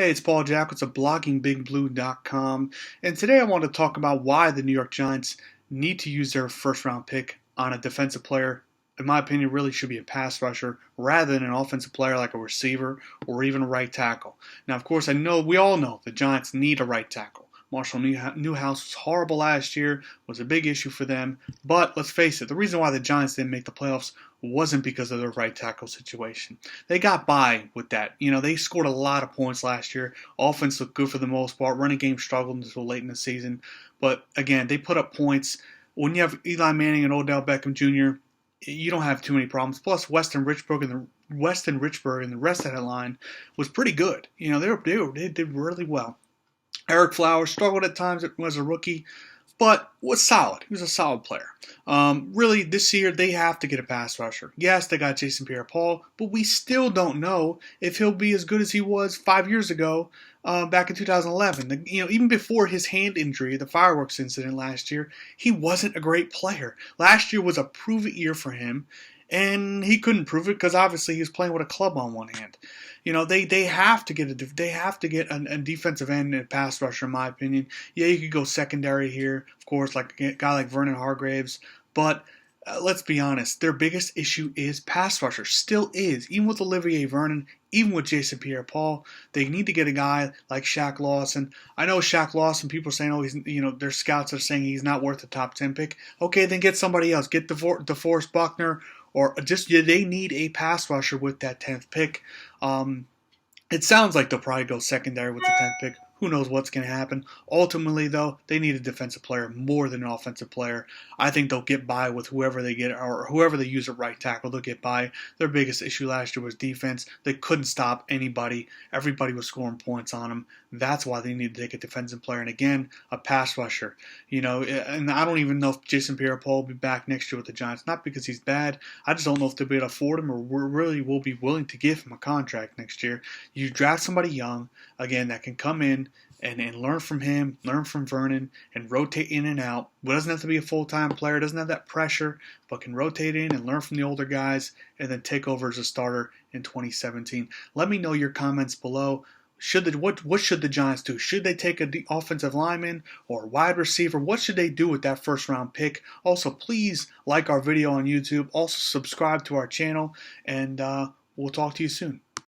Hey, it's Paul Jackwitz of bloggingBigBlue.com, and today I want to talk about why the New York Giants need to use their first-round pick on a defensive player. In my opinion, really should be a pass rusher rather than an offensive player like a receiver or even a right tackle. Now, of course, we all know the Giants need a right tackle. Marshall Newhouse was horrible last year, was a big issue for them. But let's face it, the reason why the Giants didn't make the playoffs wasn't because of their right tackle situation. They got by with that. They scored a lot of points last year. Offense looked good for the most part. Running game struggled until late in the season. But again, they put up points. When you have Eli Manning and Odell Beckham Jr., you don't have too many problems. Plus, Weston Richburg and the rest of that line was pretty good. They did really well. Eric Flowers struggled at times as a rookie, but was solid. He was a solid player. Really, this year they have to get a pass rusher. Yes, they got Jason Pierre-Paul, but we still don't know if he'll be as good as he was 5 years ago, back in 2011. Even before his hand injury, the fireworks incident last year, he wasn't a great player. Last year was a prove-it year for him, and he couldn't prove it because obviously he was playing with a club on one hand. They have to get a defensive end and a pass rusher, in my opinion. Yeah, you could go secondary here, of course, like a guy like Vernon Hargraves, but let's be honest, their biggest issue is pass rusher. Still is, even with Olivier Vernon, even with Jason Pierre-Paul. They need to get a guy like Shaq Lawson. I know Shaq Lawson, people are saying, their scouts are saying he's not worth a top 10 pick. Okay, then get somebody else. Get DeForest Buckner, or they need a pass rusher with that 10th pick. It sounds like they'll probably go secondary with the 10th pick. Who knows what's going to happen? Ultimately, though, they need a defensive player more than an offensive player. I think they'll get by with whoever they get, or whoever they use at right tackle. They'll get by. Their biggest issue last year was defense. They couldn't stop anybody. Everybody was scoring points on them. That's why they need to take a defensive player. And again, a pass rusher. And I don't even know if Jason Pierre-Paul will be back next year with the Giants. Not because he's bad. I just don't know if they'll be able to afford him, or really will be willing to give him a contract next year. You draft somebody young, again, that can come in and learn from him, learn from Vernon, and rotate in and out. But doesn't have to be a full-time player, doesn't have that pressure, but can rotate in and learn from the older guys and then take over as a starter in 2017. Let me know your comments below. What should the Giants do? Should they take an offensive lineman or a wide receiver? What should they do with that first-round pick? Also, please like our video on YouTube. Also, subscribe to our channel, and we'll talk to you soon.